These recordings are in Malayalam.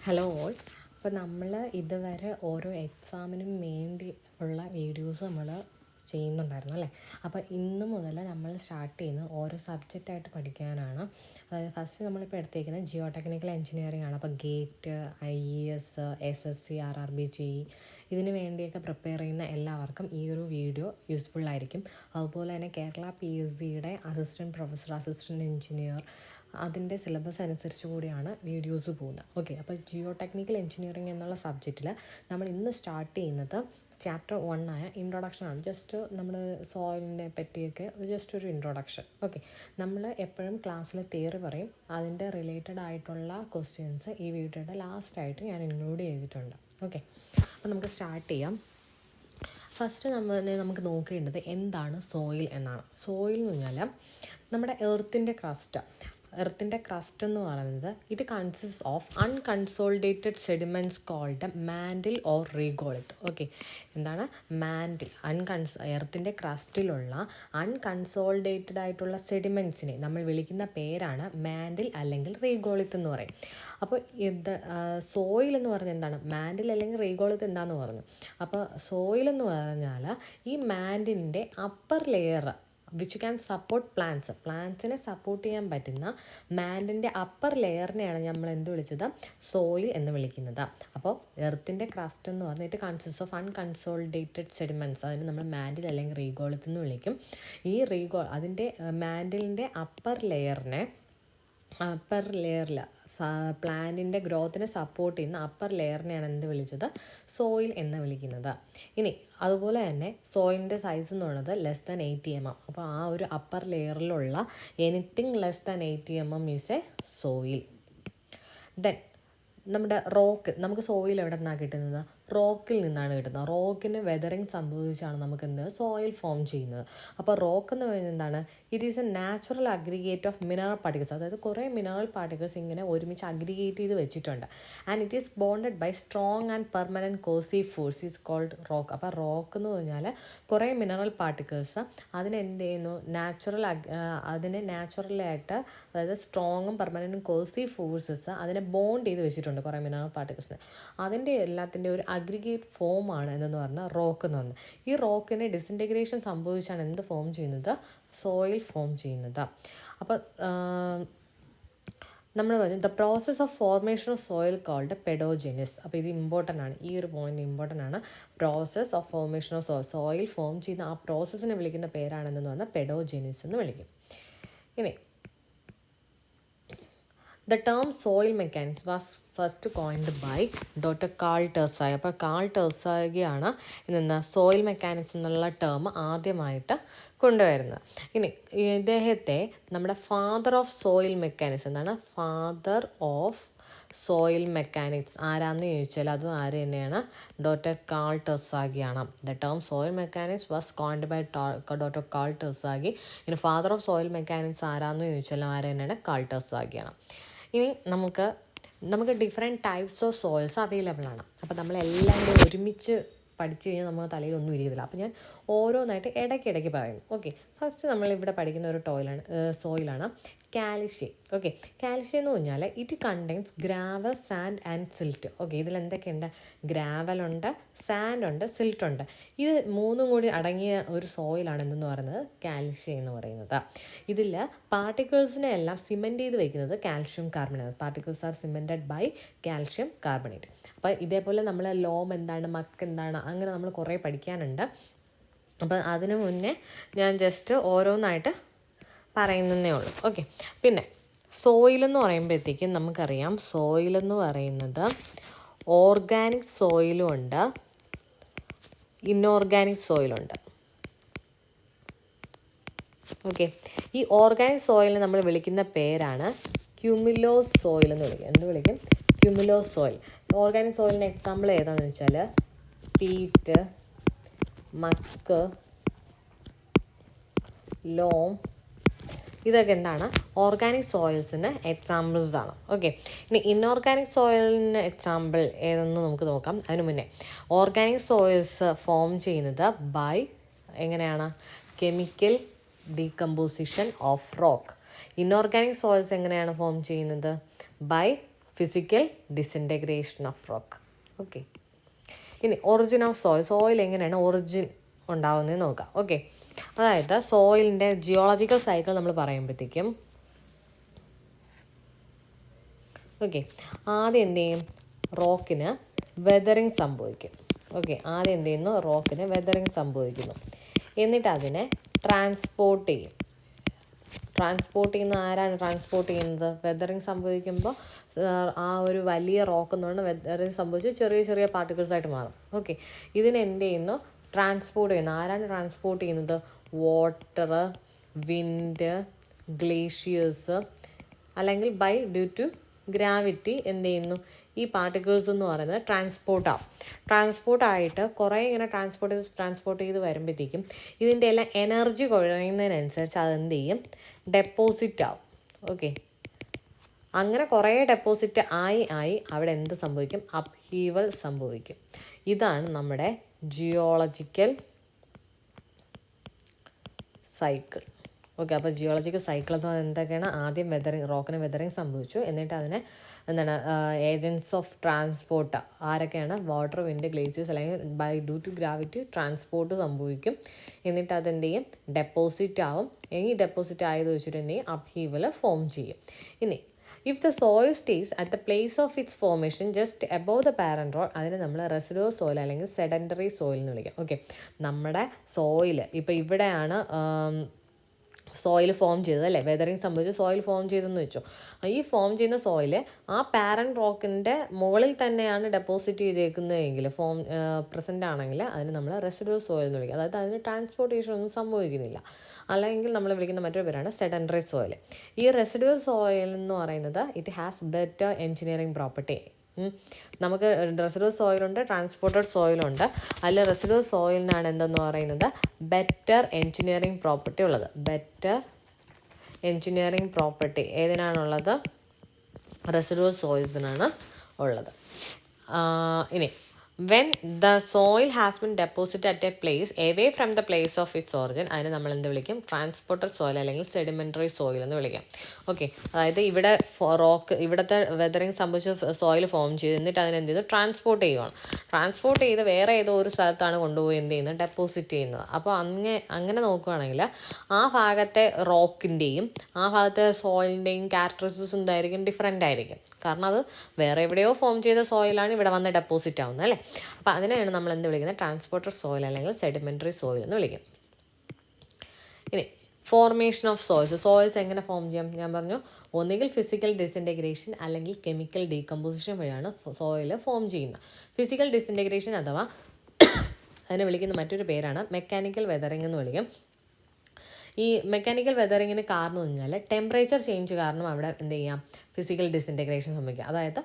Hello all. അപ്പോൾ നമ്മൾ ഇതുവരെ ഓരോ എക്സാമിനും വേണ്ടി ഉള്ള വീഡിയോസ് നമ്മൾ ചെയ്യുന്നുണ്ടായിരുന്നു അല്ലേ. അപ്പോൾ ഇന്ന് മുതൽ നമ്മൾ സ്റ്റാർട്ട് ചെയ്യുന്നത് ഓരോ സബ്ജക്റ്റായിട്ട് പഠിക്കാനാണ്. അതായത് ഫസ്റ്റ് നമ്മളിപ്പോൾ എടുത്തേക്കുന്നത് ജിയോ ടെക്നിക്കൽ എഞ്ചിനീയറിംഗ് ആണ്. അപ്പോൾ gate, IES, SSC, RRB, JEE ഇതിന് വേണ്ടിയൊക്കെ പ്രിപ്പയർ ചെയ്യുന്ന എല്ലാവർക്കും ഈ ഒരു വീഡിയോ യൂസ്ഫുള്ളായിരിക്കും. അതുപോലെ തന്നെ കേരള PSCയുടെ അസിസ്റ്റൻറ്റ് പ്രൊഫസർ, അസിസ്റ്റൻറ്റ് എഞ്ചിനീയർ അതിൻ്റെ സിലബസ് അനുസരിച്ച് കൂടിയാണ് വീഡിയോസ് പോകുന്നത്. ഓക്കെ, അപ്പോൾ ജിയോ ടെക്നിക്കൽ എഞ്ചിനീയറിംഗ് എന്നുള്ള സബ്ജക്റ്റിൽ നമ്മൾ ഇന്ന് സ്റ്റാർട്ട് ചെയ്യുന്നത് ചാപ്റ്റർ 1 ആയ ഇൻട്രൊഡക്ഷനാണ്. ജസ്റ്റ് നമ്മൾ സോയിലിനെ പറ്റിയൊക്കെ ജസ്റ്റ് ഒരു ഇൻട്രൊഡക്ഷൻ. ഓക്കെ, നമ്മൾ എപ്പോഴും ക്ലാസ്സിൽ തിയറി പറയും, അതിൻ്റെ റിലേറ്റഡ് ആയിട്ടുള്ള ക്വസ്റ്റ്യൻസ് ഈ വീഡിയോയുടെ ലാസ്റ്റായിട്ട് ഞാൻ ഇൻക്ലൂഡ് ചെയ്തിട്ടുണ്ട്. ഓക്കെ, അപ്പോൾ നമുക്ക് സ്റ്റാർട്ട് ചെയ്യാം. ഫസ്റ്റ് നമുക്ക് നോക്കേണ്ടത് എന്താണ് സോയിൽ എന്നാണ്. സോയിൽ എന്ന് പറഞ്ഞാൽ നമ്മുടെ എർത്തിൻ്റെ ക്രസ്റ്റ് എന്ന് പറയുന്നത് ഇത് consist of unconsolidated sediments called mantle or regolith. Okay, എന്താണ് മാൻഡിൽ? എർത്തിൻ്റെ ക്രസ്റ്റിലുള്ള അൺകൺസോളിഡേറ്റഡ് ആയിട്ടുള്ള സെഡിമെൻറ്റ്സിനെ നമ്മൾ വിളിക്കുന്ന പേരാണ് മാൻഡിൽ അല്ലെങ്കിൽ റീഗോളിത്ത് എന്ന് പറയും. അപ്പോൾ ഇത് സോയിൽ എന്ന് പറഞ്ഞാൽ എന്താണ്? മാൻഡിൽ അല്ലെങ്കിൽ റീഗോളിത്ത് എന്താണെന്ന് പറഞ്ഞു. അപ്പോൾ സോയിൽ എന്ന് പറഞ്ഞാൽ ഈ മാൻഡിലിൻ്റെ upper layer which can support പ്ലാന്റ്സിനെ സപ്പോർട്ട് ചെയ്യാൻ പറ്റുന്ന മാൻഡിൻ്റെ അപ്പർ ലെയറിനെയാണ് നമ്മൾ എന്ത് വിളിച്ചത്? സോയിൽ എന്ന് വിളിക്കുന്നത്. അപ്പോൾ എർത്തിൻ്റെ ക്രസ്റ്റ് എന്ന് പറഞ്ഞിട്ട് കൺസിസ്റ്റ് ഓഫ് അൺകൺസോളിഡേറ്റഡ് സെഡിമെൻറ്റ്സ്, അതിന് നമ്മൾ മാൻഡിൽ അല്ലെങ്കിൽ റീഗോളിത്ത് എന്ന് വിളിക്കും. ഈ അതിൻ്റെ മാൻഡിലിൻ്റെ അപ്പർ ലെയറിൽ പ്ലാന്റിൻ്റെ ഗ്രോത്തിനെ സപ്പോർട്ട് ചെയ്യുന്ന അപ്പർ ലെയറിനെയാണ് എന്ത് വിളിച്ചത്? സോയിൽ എന്ന് വിളിക്കുന്നത്. ഇനി അതുപോലെ തന്നെ സോയിലിൻ്റെ സൈസ് എന്ന് പറയുന്നത് ലെസ് ദാൻ 80 mm. അപ്പോൾ ആ ഒരു അപ്പർ ലെയറിലുള്ള anything less than 80 mm is a soil. Then നമ്മുടെ നമുക്ക് സോയിൽ എവിടെ നിന്നാണ് കിട്ടുന്നത്? റോക്കിൽ നിന്നാണ് കിട്ടുന്നത്. റോക്കിന് വെതറിങ് സംഭവിച്ചാണ് നമുക്ക് എന്ത് സോയിൽ ഫോം ചെയ്യുന്നത്. അപ്പോൾ റോക്ക് എന്ന് പറയുന്നത് എന്താണ്? It is a natural aggregate of mineral particles. അതായത് കുറേ മിനറൽ പാർട്ടിക്കിൾസ് ഇങ്ങനെ ഒരുമിച്ച് അഗ്രിഗേറ്റ് ചെയ്ത് വെച്ചിട്ടുണ്ട്. And it is bonded by strong and permanent cohesive force is called rock. അപ്പോൾ റോക്ക് എന്ന് പറഞ്ഞാൽ കുറേ മിനറൽ പാർട്ടിക്കിൾസ് അതിനെന്ത് ചെയ്യുന്നു? അതിനെ നാച്ചുറലായിട്ട്, അതായത് സ്ട്രോങ്ങും പെർമനൻറ്റും കോസീവ് ഫോഴ്സസ് അതിനെ ബോണ്ട് ചെയ്ത് വെച്ചിട്ടുണ്ട് കുറേ മിനറൽ പാർട്ടിക്കിൾസിന്. അതിൻ്റെ എല്ലാത്തിൻ്റെ ഒരു അഗ്രിഗേറ്റ് ഫോമാണ് എന്തെന്ന് പറഞ്ഞാൽ റോക്ക് എന്ന് പറഞ്ഞാൽ. ഈ റോക്കിന് ഡിസിൻറ്റഗ്രേഷൻ സംഭവിച്ചാണ് എന്ത് ഫോം ചെയ്യുന്നത്? സോയിൽ ഫോം ചെയ്യുന്നത്. അപ്പോൾ നമ്മൾ പറഞ്ഞു the process of formation of soil called pedogenesis. അപ്പോൾ ഇത് ഇമ്പോർട്ടൻ്റ് ആണ്, ഈ ഒരു പോയിന്റ് ഇമ്പോർട്ടൻ്റ് ആണ്. Process of formation of soil form ചെയ്യുന്ന ആ പ്രോസസ്സിനെ വിളിക്കുന്ന പേരാണെന്ന് പറഞ്ഞാൽ പെഡോജെനിസ് എന്ന് വിളിക്കും. ഇനി The term soil mechanics was first coined by Dr. Carl Terzaghi. അപ്പോൾ കാൾ ടെർസാഗിയാണ് ഇന്ന് സോയിൽ മെക്കാനിക്സ് എന്നുള്ള ടേം ആദ്യമായിട്ട് കൊണ്ടുവരുന്നത്. ഇനി ഇദ്ദേഹത്തെ നമ്മുടെ ഫാദർ ഓഫ് സോയിൽ മെക്കാനിക്സ് എന്താണ്? ഫാദർ ഓഫ് സോയിൽ മെക്കാനിക്സ് ആരാന്ന് ചോദിച്ചാൽ അതും ആര് തന്നെയാണ്? ഡോക്ടർ കാൾ ടെർസാഗിയാണ്. The term soil mechanics was coined by doctor Karl Terzaghi. ഇനി ഫാദർ ഓഫ് സോയിൽ മെക്കാനിക്സ് ആരാന്ന് ചോദിച്ചാൽ ആര് തന്നെയാണ്? കാൾ ടെർസാഗിയാണ്. ഇനി നമുക്ക് different types of soils available ആണ്. അപ്പോൾ നമ്മളെല്ലാം കൂടി ഒരുമിച്ച് പഠിച്ചു കഴിഞ്ഞാൽ നമ്മുടെ തലയിലൊന്നും ഇരിക്കത്തില്ല. അപ്പോൾ ഞാൻ ഓരോന്നായിട്ട് ഇടയ്ക്കിടയ്ക്ക് പറയുന്നു. ഓക്കെ, ഫസ്റ്റ് നമ്മളിവിടെ പഠിക്കുന്ന ഒരു സോയിലാണ് കാൽഷ്യം. ഓക്കെ, കാൽഷ്യം എന്ന് പറഞ്ഞാൽ it contains gravel, sand and silt. Okay, ഇതിലെന്തൊക്കെയുണ്ട്? ഗ്രാവലുണ്ട്, സാൻഡ് ഉണ്ട്, സിൽറ്റ് ഉണ്ട്. ഇത് മൂന്നും കൂടി അടങ്ങിയ ഒരു സോയിലാണ് എന്തെന്ന് പറയുന്നത്? കാൽഷ്യം എന്ന് പറയുന്നത്. ഇതിൽ പാർട്ടിക്കിൾസിനെ എല്ലാം സിമെൻറ്റ് ചെയ്ത് വയ്ക്കുന്നത് calcium carbonate. Particles are cemented by calcium carbonate. അപ്പോൾ ഇതേപോലെ നമ്മൾ ലോം എന്താണ്, മക്ക് എന്താണ്, അങ്ങനെ നമ്മൾ കുറേ പഠിക്കാനുണ്ട്. അപ്പോൾ അതിനു മുന്നേ ഞാൻ ജസ്റ്റ് ഓരോന്നായിട്ട് പറയുന്നതേ ഉള്ളൂ. ഓക്കെ, പിന്നെ സോയിലെന്ന് പറയുമ്പോഴത്തേക്കും നമുക്കറിയാം, സോയിലെന്ന് പറയുന്നത് ഓർഗാനിക് സോയിലും ഉണ്ട്, ഇൻഓർഗാനിക് സോയിലുണ്ട്. ഓക്കെ, ഈ ഓർഗാനിക് സോയിലിനെ നമ്മൾ വിളിക്കുന്ന പേരാണ് ക്യുമുലോസ് സോയിൽ എന്ന് വിളിക്കും. എന്ത് വിളിക്കും? ക്യുമുലോസ് സോയിൽ. ഓർഗാനിക് സോയിലിന് എക്സാമ്പിൾ ഏതാണെന്ന് വെച്ചാൽ പീറ്റ്, മക്ക്, ലോം, ഇതൊക്കെ എന്താണ്? ഓർഗാനിക് സോയിൽസിന് എക്സാമ്പിൾസ് ആണ്. ഓക്കെ, ഇനി ഇൻഓർഗാനിക് സോയിലിന് എക്സാമ്പിൾ ഏതെന്ന് നമുക്ക് നോക്കാം. അതിന് മുന്നേ ഓർഗാനിക് സോയിൽസ് ഫോം ചെയ്യുന്നത് എങ്ങനെയാണ്? Chemical decomposition of rock. Inorganic soils എങ്ങനെയാണ് ഫോം ചെയ്യുന്നത്? By physical disintegration of rock. Okay, ഇനി ഒറിജിൻ ഓഫ് സോയിൽ. സോയിൽ എങ്ങനെയാണ് ഒറിജിൻ ഉണ്ടാവുന്നതെന്ന് നോക്കാം. ഓക്കെ, അതായത് സോയിലിൻ്റെ ജിയോളജിക്കൽ സൈക്കിൾ നമ്മൾ പറയുമ്പോഴത്തേക്കും ഓക്കെ, ആദ്യം എന്ത് ചെയ്യും, റോക്കിന് വെതറിങ് സംഭവിക്കും. ഓക്കെ, ആദ്യം എന്ത് ചെയ്യുന്നു, റോക്കിന് വെതറിങ് സംഭവിക്കുന്നു. എന്നിട്ട് അതിനെ ട്രാൻസ്പോർട്ട് ചെയ്യും. ട്രാൻസ്പോർട്ട് ചെയ്യുന്ന ആരാണ് ട്രാൻസ്പോർട്ട് ചെയ്യുന്നത്? വെതറിങ് സംഭവിക്കുമ്പോൾ ആ ഒരു വലിയ റോക്ക് എന്ന് പറഞ്ഞാൽ വെതറിങ് സംഭവിച്ച് ചെറിയ ചെറിയ പാർട്ടിക്കിൾസായിട്ട് മാറും. ഓക്കെ, ഇതിനെന്ത് ചെയ്യുന്നു, ട്രാൻസ്പോർട്ട് ചെയ്യുന്നു. ആരാണ് ട്രാൻസ്പോർട്ട് ചെയ്യുന്നത്? വാട്ടർ, വിൻഡ്, ഗ്ലേഷ്യേഴ്സ്, അല്ലെങ്കിൽ ഡ്യൂ ടു ഗ്രാവിറ്റി എന്ത് ചെയ്യുന്നു, ഈ പാർട്ടിക്കിൾസ് എന്ന് പറയുന്നത് ട്രാൻസ്പോർട്ടായിട്ട് കുറേ ഇങ്ങനെ ട്രാൻസ്പോർട്ട് ചെയ്ത് വരുമ്പോഴത്തേക്കും ഇതിൻ്റെ എല്ലാം എനർജി കുറയുന്നതിനനുസരിച്ച് അതെന്ത് ചെയ്യും, ഡെപ്പോസിറ്റ് ആവും. ഓക്കെ, അങ്ങനെ കുറേ ഡെപ്പോസിറ്റ് ആയി അവിടെ എന്ത് സംഭവിക്കും, അപ്ഹീവൽ സംഭവിക്കും. ഇതാണ് നമ്മുടെ ജിയോളജിക്കൽ സൈക്കിൾ. ഓക്കെ, അപ്പോൾ ജിയോളജിക്കൽ സൈക്കിൾ എന്ന് പറയുന്നത് എന്തൊക്കെയാണ്? ആദ്യം റോക്കിന് വെതറിങ് സംഭവിച്ചു. എന്നിട്ട് അതിനെ ഏജൻസ് ഓഫ് ട്രാൻസ്പോർട്ട് ആരൊക്കെയാണ്? വാട്ടർ, വിൻഡ്, ഗ്ലേസിയേഴ്സ്, അല്ലെങ്കിൽ ഡ്യൂ ടു ഗ്രാവിറ്റി ട്രാൻസ്പോർട്ട് സംഭവിക്കും. എന്നിട്ട് അതെന്ത് ചെയ്യും, ഡെപ്പോസിറ്റ് ആവും. ഈ ഡെപ്പോസിറ്റ് ആയത് വെച്ചിട്ട് എന്ത് ചെയ്യും, അപ്ഹീവൽ ഫോം ചെയ്യും. ഇനി if the soil stays at the place of its formation just above the parent rock, അതിന് നമ്മൾ റെസിഡുവൽ സോയിൽ അല്ലെങ്കിൽ സെഡൻറ്ററി സോയിൽ എന്ന് വിളിക്കാം. ഓക്കെ, നമ്മുടെ സോയിൽ ഇപ്പോൾ ഇവിടെയാണ് സോയിൽ ഫോം ചെയ്തത് അല്ലേ, വെതറിങ് സംഭവിച്ച് സോയിൽ ഫോം ചെയ്തെന്ന് വെച്ചു. ഈ ഫോം ചെയ്യുന്ന സോയിൽ ആ പാരന്റ് റോക്കിൻ്റെ മുകളിൽ തന്നെയാണ് ഡെപ്പോസിറ്റ് ചെയ്തേക്കുന്നതെങ്കിൽ പ്രസൻ്റ് ആണെങ്കിൽ അതിന് നമ്മൾ റെസിഡുവൽ സോയിൽ എന്ന് വിളിക്കും. അതായത് അതിന് ട്രാൻസ്പോർട്ടേഷൻ ഒന്നും സംഭവിക്കുന്നില്ല. അല്ലെങ്കിൽ നമ്മൾ വിളിക്കുന്ന മറ്റൊരു പേരാണ് സെഡൻറ്ററി സോയിൽ. ഈ റെസിഡുവൽ സോയിൽ എന്ന് പറയുന്നത് it has better engineering property. നമുക്ക് റെസിഡുവൽ സോയിലുണ്ട്, ട്രാൻസ്പോർട്ടഡ് സോയിലുണ്ട്. അതിൽ റെസിഡുവൽ സോയിലിനാണ് എന്തെന്ന് പറയുന്നത്, ബെറ്റർ എൻജിനീയറിംഗ് പ്രോപ്പർട്ടി ഉള്ളത്. ബെറ്റർ എൻജിനീയറിംഗ് പ്രോപ്പർട്ടി ഏതിനാണുള്ളത്? റെസിഡുവൽ സോയിൽസിനാണ് ഉള്ളത്. ഇനി when the soil has been deposit at a place away from the place of its origin, അതിന് നമ്മൾ എന്ത് വിളിക്കും, ട്രാൻസ്പോർട്ടഡ് സോയിൽ അല്ലെങ്കിൽ സെഡിമെൻ്ററി സോയിൽ എന്ന് വിളിക്കാം. ഓക്കെ, അതായത് ഇവിടെ ഇവിടുത്തെ വെതറിങ് സംബന്ധിച്ച് സോയിൽ ഫോം ചെയ്ത് എന്നിട്ട് അതിനെന്ത് ചെയ്തു, ട്രാൻസ്പോർട്ട് ചെയ്യുവാണ്. ട്രാൻസ്പോർട്ട് ചെയ്ത് വേറെ ഏതോ ഒരു സ്ഥലത്താണ് കൊണ്ടുപോയി എന്ത് ചെയ്യുന്നത്, ഡെപ്പോസിറ്റ് ചെയ്യുന്നത്. അപ്പോൾ അങ്ങനെ നോക്കുകയാണെങ്കിൽ ആ ഭാഗത്തെ റോക്കിൻ്റെയും ആ ഭാഗത്തെ സോയിലിൻ്റെയും ക്യാരക്ടറിസ്റ്റിക്സ് എന്തായിരിക്കും, ഡിഫറെൻ്റ് ആയിരിക്കും. കാരണം അത് വേറെ എവിടെയോ ഫോം ചെയ്ത സോയിലാണ് ഇവിടെ വന്ന് ഡെപ്പോസിറ്റ് ആവുന്നത് അല്ലേ. അപ്പോൾ അതിനെയാണ് നമ്മൾ എന്ത് വിളിക്കുന്നത്, ട്രാൻസ്പോർട്ടഡ് സോയിൽ അല്ലെങ്കിൽ സെഡിമെൻ്ററി സോയിൽ എന്ന് വിളിക്കും. ഇനി ഫോർമേഷൻ ഓഫ് സോയിൽസ് എങ്ങനെ ഫോം ചെയ്യാം? ഞാൻ പറഞ്ഞു, ഒന്നുകിൽ ഫിസിക്കൽ ഡിസിൻറ്റഗ്രേഷൻ അല്ലെങ്കിൽ കെമിക്കൽ ഡീകമ്പോസിഷൻ വഴിയാണ് സോയിൽ ഫോം ചെയ്യുന്നത്. ഫിസിക്കൽ ഡിസിൻറ്റഗ്രേഷൻ അഥവാ അതിനെ വിളിക്കുന്ന മറ്റൊരു പേരാണ് മെക്കാനിക്കൽ വെതറിങ് എന്ന് വിളിക്കും. ഈ മെക്കാനിക്കൽ വെതറിങ്ങിന് കാരണം എന്ന് പറഞ്ഞാൽ ടെമ്പറേച്ചർ ചേഞ്ച് കാരണം അവിടെ എന്ത് ചെയ്യാം, ഫിസിക്കൽ ഡിസിൻറ്റഗ്രേഷൻ സംഭവിക്കുക. അതായത്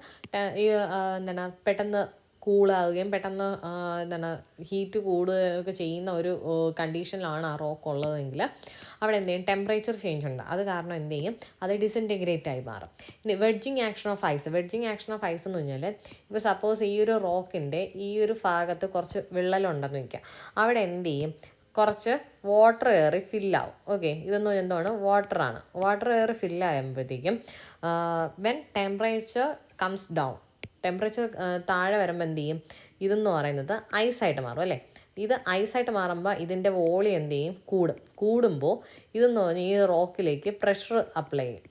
പെട്ടെന്ന് കൂളാവുകയും പെട്ടെന്ന് ഹീറ്റ് കൂടുകയൊക്കെ ചെയ്യുന്ന ഒരു കണ്ടീഷനിലാണ് ആ റോക്ക് ഉള്ളതെങ്കിൽ അവിടെ എന്ത് ചെയ്യും, ടെമ്പറേച്ചർ ചേഞ്ച് ഉണ്ട്. അത് കാരണം എന്ത് ചെയ്യും, അത് ഡിസിൻറ്റഗ്രേറ്റ് ആയി മാറും. ഇനി വെഡ്ജിങ് ആക്ഷൻ ഓഫ് ഐസ് എന്ന് പറഞ്ഞാൽ ഇപ്പോൾ സപ്പോസ് ഈ ഒരു റോക്കിൻ്റെ ഈ ഒരു ഭാഗത്ത് കുറച്ച് വിള്ളലുണ്ടെന്ന് വയ്ക്കുക. അവിടെ എന്ത് ചെയ്യും, കുറച്ച് വാട്ടർ കയറി ഫില്ലാവും. ഓക്കെ, ഇതൊന്നും എന്താണ്, വാട്ടറാണ്. വാട്ടർ കയറി ഫില്ലാകുമ്പോഴത്തേക്കും when temperature comes down, temperature താഴെ വരുമ്പോൾ എന്ത് ചെയ്യും, ഇതെന്ന് പറയുന്നത് ഐസായിട്ട് മാറും അല്ലേ. ഇത് ഐസായിട്ട് മാറുമ്പോൾ ഇതിൻ്റെ വോളിയം എന്ത് ചെയ്യും, കൂടുമ്പോൾ ഇതെന്ന് പറഞ്ഞാൽ ഈ റോക്കിലേക്ക് പ്രഷർ അപ്ലൈ ചെയ്യും.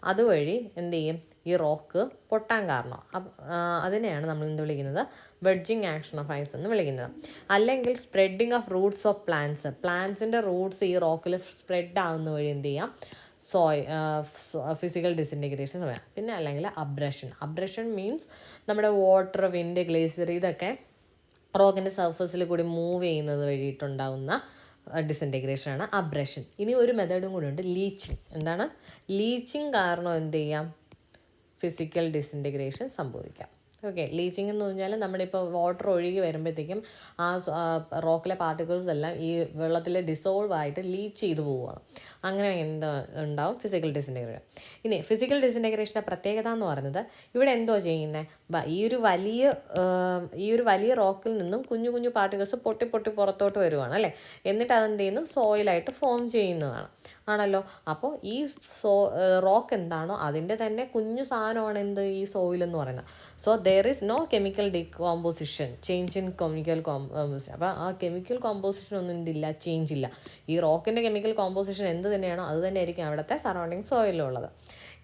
അതുവഴി എന്ത് ചെയ്യും, ഈ റോക്ക് പൊട്ടാൻ കാരണം. അതിനെയാണ് നമ്മൾ എന്ത് വിളിക്കുന്നത്, വെഡ്ജിങ് ആക്ഷൻ ഓഫ് ഐസ് എന്ന് വിളിക്കുന്നത്. അല്ലെങ്കിൽ സ്പ്രെഡിങ് ഓഫ് റൂട്ട്സ് ഓഫ് പ്ലാന്റ്സിൻ്റെ റൂട്ട്സ് ഈ റോക്കിൽ സ്പ്രെഡ് ആവുന്ന വഴി എന്ത് ചെയ്യാം, ഫിസിക്കൽ ഡിസിൻറ്റഗ്രേഷൻ പറയാം. പിന്നെ അല്ലെങ്കിൽ അബ്രഷൻ മീൻസ് നമ്മുടെ വാട്ടർ, വിൻഡ്, ഗ്ലേസിയർ ഇതൊക്കെ റോക്കിൻ്റെ സർഫസിൽ കൂടി മൂവ് ചെയ്യുന്നത് വഴിയിട്ടുണ്ടാവുന്ന ഡിസിൻറ്റഗ്രേഷനാണ് അബ്രഷൻ. ഇനി ഒരു മെത്തേഡും കൂടി ഉണ്ട്, ലീച്ചിങ്. എന്താണ് ലീച്ചിങ് കാരണം എന്ത് ചെയ്യാം, ഫിസിക്കൽ ഡിസിൻറ്റഗ്രേഷൻ സംഭവിക്കാം. ഓക്കെ, ലീച്ചിങ് എന്ന് പറഞ്ഞാൽ നമ്മളിപ്പോൾ വാട്ടർ ഒഴുകി വരുമ്പോഴത്തേക്കും ആ റോക്കിലെ പാർട്ടിക്കിൾസ് എല്ലാം ഈ വെള്ളത്തിൽ ഡിസോൾവ് ആയിട്ട് ലീച്ച് ചെയ്ത് പോവുകയാണ്. അങ്ങനെ ഉണ്ടാവും ഫിസിക്കൽ ഡിസിൻറ്റഗ്രേഷൻ. ഇനി ഫിസിക്കൽ ഡിസിൻറ്റഗ്രേഷൻ്റെ പ്രത്യേകത എന്ന് പറയുന്നത് ഇവിടെ എന്തോ ചെയ്യുന്നത്, ഈ ഒരു വലിയ റോക്കിൽ നിന്നും കുഞ്ഞു കുഞ്ഞു പാർട്ടിക്കിൾസ് പൊട്ടി പുറത്തോട്ട് വരുവാണ് അല്ലേ. എന്നിട്ട് അതെന്ത് ചെയ്യുന്നു, സോയിലായിട്ട് ഫോം ചെയ്യുന്നതാണ്. ആണല്ലോ. അപ്പോൾ ഈ റോക്ക് എന്താണോ അതിൻ്റെ തന്നെ കുഞ്ഞു സാധനമാണ് എന്ത് ഈ സോയിൽ എന്ന് പറയുന്നത്. So there is no chemical decomposition, change in chemical composition. അപ്പോൾ ആ കെമിക്കൽ കോമ്പോസിഷൻ ഒന്നും എന്തില്ല, ചേഞ്ച് ഇല്ല. ഈ റോക്കിൻ്റെ കെമിക്കൽ കോമ്പോസിഷൻ എന്ത് തന്നെയാണോ അത് തന്നെ ആയിരിക്കും അവിടുത്തെ സറൗണ്ടിങ് സോയിലുള്ളത്.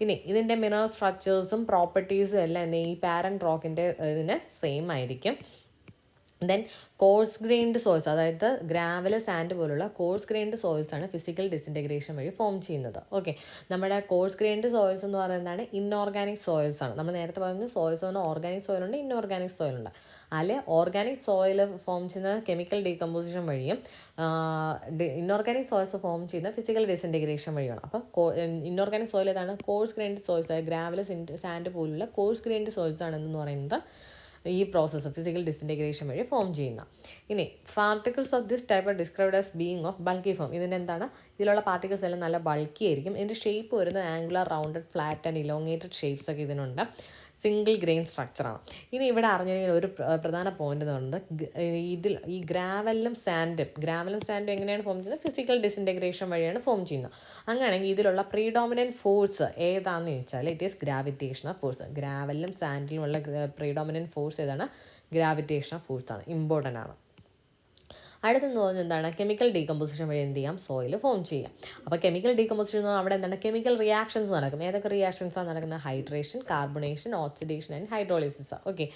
ഇനി ഇതിൻ്റെ മിനറൽ സ്ട്രക്ചേഴ്സും പ്രോപ്പർട്ടീസും എല്ലാം ഈ പാരൻറ്റ് റോക്കിൻ്റെ ഇതിന് സെയിം ആയിരിക്കും. ദെൻ കോഴ്സ് ഗ്രെയിൻഡ് സോയിൽസ്, അതായത് ഗ്രാവൽ, സാൻഡ് പോലുള്ള കോഴ്സ് ഗ്രെയിൻഡ് സോയിൽസ് ആണ് ഫിസിക്കൽ ഡിസിൻറ്റഗ്രേഷൻ വഴി ഫോം ചെയ്യുന്നത്. ഓക്കെ, നമ്മുടെ കോഴ്സ് ഗ്രെയിൻഡ് സോയിൽസ് എന്ന് പറയുന്നതാണ് ഇൻഓർഗാനിക് സോയിൽസ് ആണ്. നമ്മൾ നേരത്തെ പറഞ്ഞ സോയിൽസ് എന്ന് പറഞ്ഞാൽ ഓർഗാനിക് സോയിലുണ്ട്, ഇൻഓർഗാനിക് സോയിലുണ്ട്. അതിൽ ഓർഗാനിക് സോയിൽ ഫോം ചെയ്യുന്ന കെമിക്കൽ ഡീകമ്പോസിഷൻ വഴിയും ഇൻഓർഗാനിക് സോയിൽസ് ഫോം ചെയ്യുന്ന ഫിസിക്കൽ ഡിസിൻറ്റഗ്രേഷൻ വഴിയാണ്. അപ്പം ഇൻഓർഗാനിക് സോയിൽ ഏതാണ്? Coarse grained soils, gravel, sand പോലുള്ള കോഴ്സ് ഗ്രെയിൻഡ് സോയിൽസ് ആണെന്ന് പറയുന്നത് ഈ പ്രോസസ്സ് ഫിസിക്കൽ ഡിസിൻറ്റഗ്രേഷൻ വഴി ഫോം ചെയ്യുന്ന. ഇനി particles of this type R described as being of bulky form. ഇതിൻ്റെ എന്താണ്, ഇതിലുള്ള പാർട്ടിക്കിൾസ് എല്ലാം നല്ല ബൾക്കി ആയിരിക്കും. ഇതിൻ്റെ ഷേപ്പ് വരുന്നത് angular, rounded, flat and elongated shapes ഒക്കെ ഇതിനുണ്ട്. സിംഗിൾ ഗ്രെയിൻ സ്ട്രക്ചറാണ്. ഇനി ഇവിടെ അറിഞ്ഞിരിക്കുന്ന ഒരു പ്രധാന പോയിന്റ് എന്ന് പറയുന്നത് ഈ ഗ്രാവലും സാൻഡും എങ്ങനെയാണ് ഫോം ചെയ്യുന്നത്? ഫിസിക്കൽ ഡിസിൻറ്റഗ്രേഷൻ വഴിയാണ് ഫോം ചെയ്യുന്നത്. അങ്ങനെയാണെങ്കിൽ ഇതിലുള്ള പ്രീഡോമിനൻറ്റ് ഫോഴ്സ് ഏതാണെന്ന് ചോദിച്ചാൽ ഇറ്റ് ഈസ് ഗ്രാവിറ്റേഷണൽ ഫോഴ്സ്. ഗ്രാവലിലും സാൻഡിലുമുള്ള പ്രീഡോമിനൻറ്റ് ഫോഴ്സ് ഏതാണ്? ഗ്രാവിറ്റേഷണൽ ഫോഴ്സാണ്, ഇമ്പോർട്ടൻ്റ് ആണ്. അടുത്തെന്ന് പറഞ്ഞാൽ എന്താണ്? കെമിക്കൽ ഡീകമ്പോസിഷൻ വഴി എന്ത് ചെയ്യാം? സോയിൽ ഫോം ചെയ്യാം. അപ്പോൾ കെമിക്കൽ ഡീകമ്പോസിഷൻ എന്ന് പറഞ്ഞാൽ അവിടെ എന്താണ്? കെമിക്കൽ റിയാക്ഷൻസ് നടക്കും. ഏതൊക്കെ റിയാക്ഷൻസാണ് നടക്കുന്നത്? Hydration, carbonation, oxidation and hydrolysis. Okay,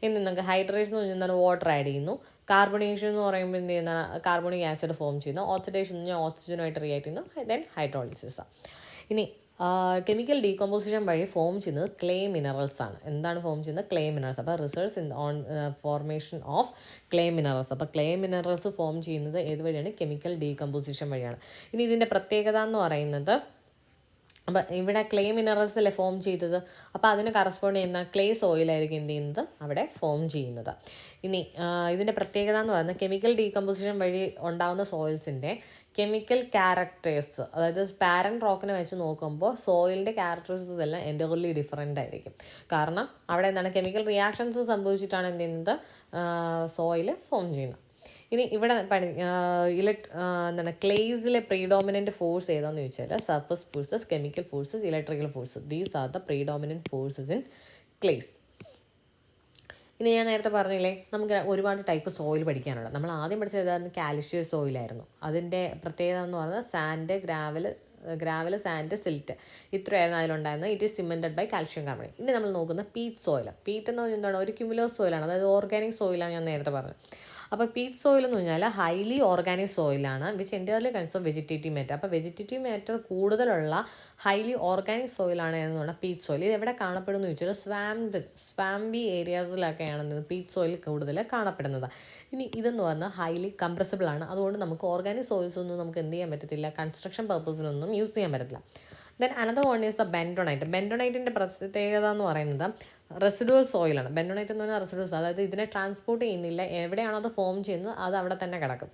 ഇനി നമുക്ക് ഹൈഡ്രേഷൻ എന്ന് പറഞ്ഞാൽ എന്താണ്? വാട്ടർ ആഡ് ചെയ്യുന്നു. കാർബണേഷൻ എന്ന് പറയുമ്പോൾ എന്ത് ചെയ്യുന്നതാണ്? കാർബണിക് ആസിഡ് ഫോം ചെയ്യുന്നു. ഓക്സിഡേഷൻ എന്ന് പറഞ്ഞാൽ ഓക്സിജനുമായിട്ട് റിയാക്ട് ചെയ്യുന്നു. Then hydrolysis. ഇനി കെമിക്കൽ ഡീകമ്പോസിഷൻ വഴി ഫോം ചെയ്യുന്നത് ക്ലേ മിനറൽസ് ആണ്. എന്താണ് ഫോം ചെയ്യുന്നത്? Clay minerals. അപ്പോൾ results in on formation of clay minerals. അപ്പോൾ ക്ലേ മിനറൽസ് ഫോം ചെയ്യുന്നത് ഏത് വഴിയാണ്? കെമിക്കൽ ഡീകമ്പോസിഷൻ വഴിയാണ്. ഇനി ഇതിൻ്റെ പ്രത്യേകത എന്ന് പറയുന്നത്, അപ്പോൾ ഇവിടെ ക്ലേ മിനറൽസ് അല്ലേ ഫോം ചെയ്തത്, അപ്പോൾ അതിന് കറസ്പോണ്ട് ചെയ്യുന്ന ക്ലേ സോയിലായിരിക്കും എന്ത് ചെയ്യുന്നത്? അവിടെ ഫോം ചെയ്യുന്നത്. ഇനി ഇതിൻ്റെ പ്രത്യേകത എന്ന് പറയുന്നത് കെമിക്കൽ ഡീകമ്പോസിഷൻ വഴി ഉണ്ടാകുന്ന സോയിൽസിൻ്റെ കെമിക്കൽ ക്യാരക്ടേഴ്സ്, അതായത് പാരൻറ്റ് റോക്കിനെ വെച്ച് നോക്കുമ്പോൾ സോയിലിൻ്റെ ക്യാരക്ടറിസ്റ്റിക്സ് എല്ലാം എൻ്റർലി ഡിഫറെൻ്റ് ആയിരിക്കും. കാരണം അവിടെ എന്താണ്? കെമിക്കൽ റിയാക്ഷൻസ് സംഭവിച്ചിട്ടാണ് എന്ത് ചെയ്യുന്നത്? സോയിൽ ഫോം ചെയ്യുന്നത്. ഇനി ഇവിടെ എന്താണ് ക്ലേസിലെ പ്രീഡോമിനൻറ്റ് ഫോഴ്സ് ഏതാണെന്ന് ചോദിച്ചാൽ surface forces, chemical forces, electrical forces. These are the predominant forces in clays. ഇനി ഞാൻ നേരത്തെ പറഞ്ഞില്ലേ നമുക്ക് ഒരുപാട് ടൈപ്പ് സോയിൽ പഠിക്കാനുണ്ട്. നമ്മൾ ആദ്യം പഠിച്ചത് ഏതായിരുന്നു? കാൽഷ്യസ് സോയിലായിരുന്നു. അതിൻ്റെ പ്രത്യേകത എന്ന് പറയുന്നത് സാൻഡ്, ഗ്രാവൽ, സാൻഡ്, സിൽറ്റ്, ഇത്രയായിരുന്നു അതിലുണ്ടായിരുന്നത്. It is cemented by calcium carbonate. ഇനി നമ്മൾ നോക്കുന്ന പീറ്റ് സോയിൽ. പീറ്റ് എന്ന് പറഞ്ഞാൽ എന്താണ്? ഒരു ക്യുമുലോസ് സോയിലാണ്, അതായത് ഓർഗാനിക് സോയിലാണ് ഞാൻ നേരത്തെ പറഞ്ഞത്. അപ്പോൾ പീറ്റ് സോയിൽ എന്ന് പറഞ്ഞാൽ ഹൈലി ഓർഗാനിക് സോയിലാണ് which entirely consists of vegetative matter. അപ്പോൾ വെജിറ്റേറ്റീവ് മാറ്റർ കൂടുതലുള്ള ഹൈലി ഓർഗാനിക് സോയിലാണ് എന്ന് പറഞ്ഞാൽ പീറ്റ് സോയിൽ. ഇത് എവിടെ കാണപ്പെടുന്നു ചോദിച്ചാൽ സ്വാമ്പി ഏരിയാസിലൊക്കെയാണ് പീറ്റ് സോയിൽ കൂടുതൽ കാണപ്പെടുന്നത്. ഇനി ഇതെന്ന് പറഞ്ഞാൽ ഹൈലി കംപ്രസിബിൾ ആണ്. അതുകൊണ്ട് നമുക്ക് ഓർഗാനിക് സോയിൽസ് ഒന്നും നമുക്ക് എന്ത് ചെയ്യാൻ പറ്റത്തില്ല, കൺസ്ട്രക്ഷൻ പർപ്പസിനൊന്നും യൂസ് ചെയ്യാൻ പറ്റില്ല. Then another one is the bentonite. ബെൻഡോണൈറ്റിൻ്റെ പ്രത്യേകത എന്ന് പറയുന്നത് റെസിഡുവൽ സോയിലാണ്. ബെൻഡോണൈറ്റ് എന്ന് പറഞ്ഞാൽ റെസിഡുവൽസ്, അതായത് ഇതിനെ ട്രാൻസ്പോർട്ട് ചെയ്യുന്നില്ല, എവിടെയാണോ അത് ഫോം ചെയ്യുന്നത് അത് അവിടെ തന്നെ കിടക്കും.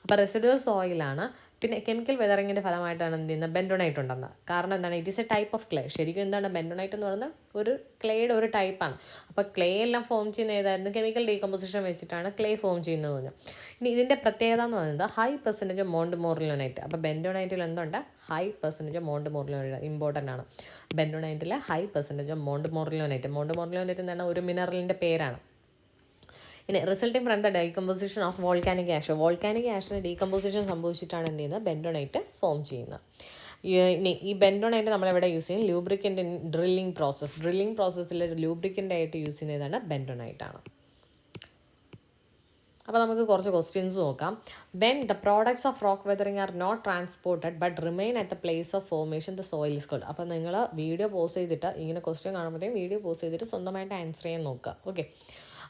അപ്പോൾ റെസിഡുവൽ സോയിലാണ്. പിന്നെ കെമിക്കൽ വെതറിങ്ങിൻ്റെ ഫലമായിട്ടാണ് എന്ത് ചെയ്യുന്നത്? ബെൻഡോണൈറ്റ് ഉണ്ടെന്ന്. കാരണം എന്താണ്? It is A type of clay. ശരിക്കും എന്താണ് ബെൻഡോണൈറ്റ് എന്ന് പറയുന്നത്? ഒരു ക്ലേയുടെ ഒരു ടൈപ്പാണ്. അപ്പോൾ ക്ലേ എല്ലാം ഫോം ചെയ്യുന്ന ഏതായിരുന്നു? കെമിക്കൽ ഡീകമ്പോസിഷൻ വെച്ചിട്ടാണ് ക്ലേ ഫോം ചെയ്യുന്നത്. ഇനി ഇതിൻ്റെ പ്രത്യേകത എന്ന് പറയുന്നത് ഹൈ പെർസെൻറ്റേജ് മോണ്ട് മോർലിയോനൈറ്റ്. അപ്പോൾ ബെൻഡോണൈറ്റിൽ എന്തുണ്ട്? ഹൈ പെർസെൻറ്റേജ് മോണ്ട് മോർലിയോനൈറ്റ് ഇമ്പോർട്ടൻ്റ് ആണ്. ബെൻഡോണൈറ്റിൽ ഹൈ പെർസെൻറ്റേജ് മോണ്ട് മോർലിയോനൈറ്റ് എന്ന് പറഞ്ഞാൽ ഒരു മിനറലിൻ്റെ പേരാണ്. ഇനി resulting from the decomposition of volcanic ash. Volcanic ആഷിന് ഡീകമ്പോസിഷൻ സംഭവിച്ചിട്ടാണ് എന്ത് ചെയ്യുന്നത്? ബെൻഡോണൈറ്റ് ഫോം ചെയ്യുന്നത്. ഇനി ഈ ബെൻഡോണൈറ്റ് നമ്മളെവിടെ യൂസ് ചെയ്യും? ലൂബ്രിക്കൻ്റ് ഡ്രില്ലിംഗ് പ്രോസസ്സിൽ ലൂബ്രിക്കൻ്റ് ആയിട്ട് യൂസ് ചെയ്യുന്നതാണ് ബെൻഡോണൈറ്റ് ആണ്. അപ്പോൾ നമുക്ക് കുറച്ച് ക്വസ്റ്റ്യൻസ് നോക്കാം. When the products of rock weathering are not transported but remain at the place of formation the soil is called. അപ്പോൾ നിങ്ങൾ വീഡിയോ പോസ് ചെയ്തിട്ട് ഇങ്ങനെ ക്വസ്റ്റ്യൻ കാണുമ്പോഴത്തേക്കും വീഡിയോ പോസ് ചെയ്തിട്ട് സ്വന്തമായിട്ട് ആൻസർ ചെയ്യാൻ നോക്കുക. ഓക്കെ,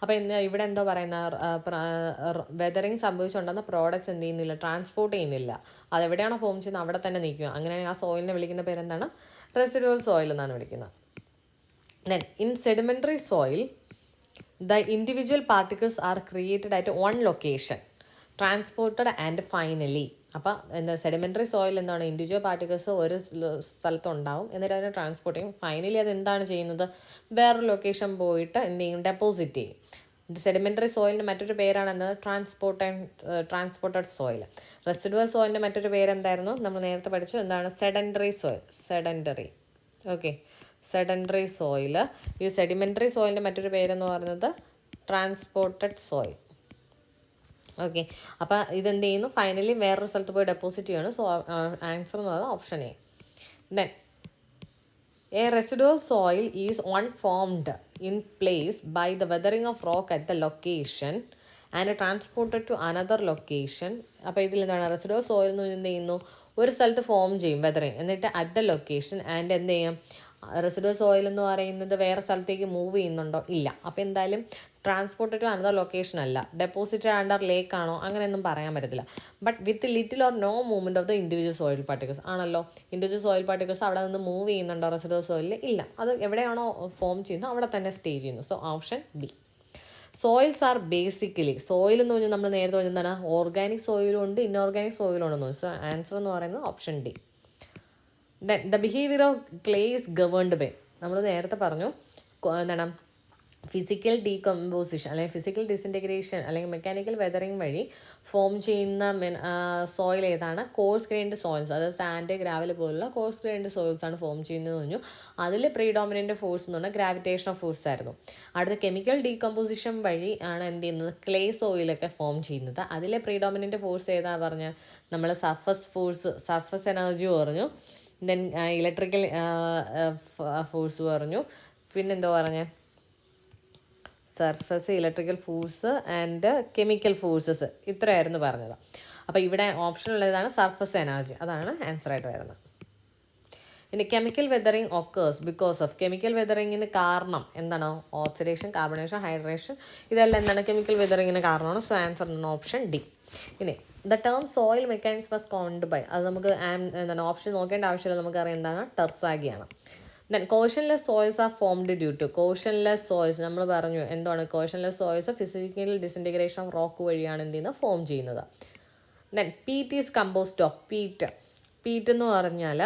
അപ്പോൾ ഇവിടെ എന്തോ പറയുന്ന വെതറിങ് സംഭവിച്ചുകൊണ്ടുവന്ന പ്രോഡക്ട്സ് എന്ത് ചെയ്യുന്നില്ല? ട്രാൻസ്പോർട്ട് ചെയ്യുന്നില്ല. അതെവിടെയാണോ ഫോം ചെയ്യുന്നത് അവിടെ തന്നെ നിൽക്കുക. അങ്ങനെയാണെങ്കിൽ ആ സോയിലിനെ വിളിക്കുന്ന പേരെന്താണ്? റെസിഡുവൽ സോയിൽ എന്നാണ് വിളിക്കുന്നത്. Then in sedimentary soil the individual particles are created at one location, transported and finally. അപ്പോൾ എന്താ സെഡിമെൻ്ററി സോയിൽ എന്താണ്? ഇൻഡിവിജ്വൽ പാർട്ടിക്കിൾസ് ഒരു സ്ഥലത്തുണ്ടാവും, എന്നിട്ട് അതിനെ ട്രാൻസ്പോർട്ട് ചെയ്യും. ഫൈനലി അത് എന്താണ് ചെയ്യുന്നത്? വേറൊരു ലൊക്കേഷൻ പോയിട്ട് എന്ത് ചെയ്യും? ഡെപ്പോസിറ്റ് ചെയ്യും. സെഡിമെൻ്ററി സോയിലിൻ്റെ മറ്റൊരു പേരാണ് എന്ത്? Transported soil. റെസിഡുവൽ സോയിലിൻ്റെ മറ്റൊരു പേരെന്തായിരുന്നു? നമ്മൾ നേരത്തെ പഠിച്ചു. എന്താണ്? Sedentary soil. Okay, sedentary soil. ഈ സെഡിമെൻ്ററി സോയിലിൻ്റെ മറ്റൊരു പേരെന്ന് പറയുന്നത് ട്രാൻസ്പോർട്ടഡ് സോയിൽ. ഓക്കെ, അപ്പോൾ ഇതെന്ത് ചെയ്യുന്നു? ഫൈനലി വേറൊരു സ്ഥലത്ത് പോയി ഡെപ്പോസിറ്റ് ചെയ്യണം. സോ ആൻസർ എന്ന് പറയുന്നത് option A. Then a residual soil is one formed in place by the weathering of rock at the location and transported to another location. അപ്പോൾ ഇതിൽ എന്താണ്? റെസിഡുവൽ സോയിൽ എന്ന് എന്ത് ചെയ്യുന്നു? ഒരു സ്ഥലത്ത് ഫോം ചെയ്യും വെതറിങ്, എന്നിട്ട് അറ്റ് ദ ലൊക്കേഷൻ ആൻഡ് എന്ത് ചെയ്യും? റെസിഡുവൽ സോയിൽ എന്ന് പറയുന്നത് വേറെ സ്ഥലത്തേക്ക് മൂവ് ചെയ്യുന്നുണ്ടോ? ഇല്ല. അപ്പോൾ എന്തായാലും ട്രാൻസ്പോർട്ട് ടു അനദർ ലൊക്കേഷൻ അല്ല. ഡെപ്പോസിറ്റ് അണ്ടർ ലേക്ക് ആണോ? അങ്ങനെയൊന്നും പറയാൻ പറ്റത്തില്ല. But with little or no movement of the individual soil particles ആണല്ലോ. ഇൻഡിവിജ്വൽ സോയിൽ പാർട്ടിക്കിൾസ് അവിടെ നിന്ന് മൂവ് ചെയ്യുന്നുണ്ടോ റെസിഡുവൽ സോയിലിൽ? ഇല്ല. അത് എവിടെയാണോ ഫോം ചെയ്യുന്നത് അവിടെ തന്നെ സ്റ്റേ ചെയ്യുന്നു. So option B. Soils are basically, soil എന്ന് പറഞ്ഞാൽ നമ്മൾ നേരത്തെ പറഞ്ഞാൽ എന്താണ്? ഓർഗാനിക് സോയിലും ഉണ്ട്, ഇൻഓർഗാനിക് സോയിലും ഉണ്ടെന്ന്. സോ ആൻസർ എന്ന് പറയുന്നത് option D. Then the behaviour of clay is governed by, നമ്മൾ നേരത്തെ പറഞ്ഞു എന്താണ്? ഫിസിക്കൽ ഡീകമ്പോസിഷൻ അല്ലെങ്കിൽ ഫിസിക്കൽ ഡിസിൻറ്റഗ്രേഷൻ അല്ലെങ്കിൽ മെക്കാനിക്കൽ വെതറിങ് വഴി ഫോം ചെയ്യുന്ന സോയിൽ ഏതാണ്? Coarse grained soils. അതായത് സാൻഡ്, ഗ്രാവൽ പോലുള്ള കോഴ്സ് ഗ്രെയിൻഡ് സോയിൽസ് ആണ് ഫോം ചെയ്യുന്നത് പറഞ്ഞു. അതിൽ പ്രീഡോമിനൻ്റ് ഫോഴ്സ് എന്ന് പറഞ്ഞാൽ ഗ്രാവിറ്റേഷൻ ഓഫ് ഫോഴ്സ് ആയിരുന്നു. അടുത്ത കെമിക്കൽ ഡീകമ്പോസിഷൻ വഴി ആണ് എന്ത് ചെയ്യുന്നത്? ക്ലേ സോയിലൊക്കെ ഫോം ചെയ്യുന്നത്. അതിലെ പ്രീഡോമിനൻ്റ് ഫോഴ്സ് ഏതാ പറഞ്ഞാൽ നമ്മൾ സർഫസ് എനർജി പറഞ്ഞു. ദെൻ ഇലക്ട്രിക്കൽ ഫോഴ്സ് പറഞ്ഞു. പിന്നെന്തോ പറഞ്ഞേ? Surface, electrical force and chemical forces, ഇത്രയായിരുന്നു പറഞ്ഞത്. അപ്പോൾ ഇവിടെ ഓപ്ഷനുള്ളതാണ് സർഫസ് എനർജി. അതാണ് ആൻസറായിട്ട് വരുന്നത്. ഇനി chemical weathering occurs because of, chemical വെതറിങ്ങിന് കാരണം എന്താണ്? ഓക്സിഡേഷൻ, കാർബണേഷൻ, ഹൈഡ്രേഷൻ, ഇതെല്ലാം എന്താണ്? കെമിക്കൽ വെതറിങ്ങിന് കാരണമാണ്. So answer option D. ഇനി the term soil mechanics was coined by, അത് നമുക്ക് എന്താണ് ഓപ്ഷൻ നോക്കേണ്ട ആവശ്യമില്ല, നമുക്കറിയാം എന്താണ്? ടെർസാഗിയാണ്. Then cohesionless soils are formed due to, cohesionless soils നമ്മൾ പറഞ്ഞു എന്താണ്? Cohesionless soils physical disintegration of rock വഴിയാണ് എന്ത് ചെയ്യുന്നത്? ഫോം ചെയ്യുന്നത്. Then peat is composed of, peat എന്ന് പറഞ്ഞാൽ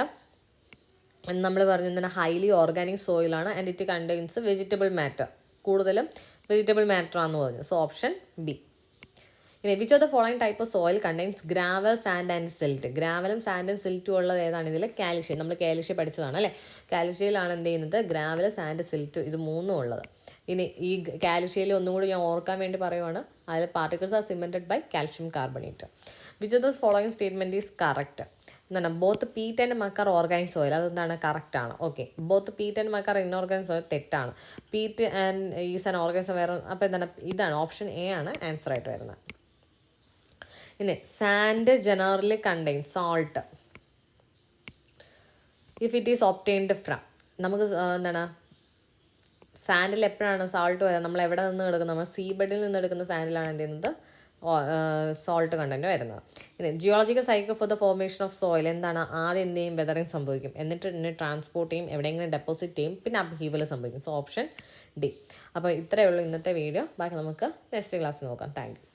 നമ്മൾ പറഞ്ഞു എന്താണ്? ഹൈലി ഓർഗാനിക് സോയിലാണ് and it contains vegetable matter, കൂടുതലും വെജിറ്റബിൾ മാറ്റർ ആണെന്ന് പറഞ്ഞു. So option B. ഇനി which of the following type of soil contains gravel, sand and silt? ഗ്രാവലും സാൻഡ് ആൻഡ് സിൽറ്റും ഉള്ളത് ഏതാണ്? ഇതിൽ കാൽഷ്യം, നമ്മൾ കാൽഷ്യം പഠിച്ചതാണ് അല്ലേ. കാൽഷ്യയിലാണ് എന്ത് ചെയ്യുന്നത്? ഗ്രാവൽ, സാൻഡ്, സിൽറ്റ്, ഇത് മൂന്നും ഉള്ളത്. ഇനി ഈ കാൽഷ്യയിൽ ഒന്നും കൂടി ഞാൻ ഓർക്കാൻ വേണ്ടി പറയുവാണ്, അതിൽ particles are cemented by calcium carbonate. Which of the following statement is correct? എന്താണ്? Both peat and muck organic soil, അതെന്താണ്? കറക്റ്റാണ്. Okay, both peat and muck inorganic soil തെറ്റാണ്. Peat and is an organism വേറെ. അപ്പോൾ എന്താണ്? ഇതാണ് ഓപ്ഷൻ എ ആണ് ആൻസറായിട്ട് വരുന്നത്. ഇനി sand generally contain salt if it is obtained from, നമുക്ക് എന്താണ്? സാൻഡിൽ എപ്പോഴാണ് സാൾട്ട് വരുന്നത്? നമ്മൾ എവിടെ നിന്ന് എടുക്കുന്നത്? നമ്മൾ സീബെഡിൽ നിന്ന് എടുക്കുന്ന സാൻഡിലാണ് എന്ത് ചെയ്യുന്നത്? സോൾട്ട് കണ്ടന്റ് വരുന്നത്. ഇനി geological cycle for the formation of soil എന്താണ്? ആദ്യം എന്ത് ചെയ്യും? വെതറിങ് സംഭവിക്കും, എന്നിട്ട് ഇതിനെ ട്രാൻസ്പോർട്ട് ചെയ്യും, എവിടെയെങ്കിലും ഡെപ്പോസിറ്റ് ചെയ്യും, പിന്നെ അപ്ഹീവൽ സംഭവിക്കും. So option D. അപ്പോൾ ഇത്രയേ ഉള്ളൂ ഇന്നത്തെ വീഡിയോ. ബാക്കി നമുക്ക് നെക്സ്റ്റ് ക്ലാസ്സിൽ നോക്കാം. Thank you.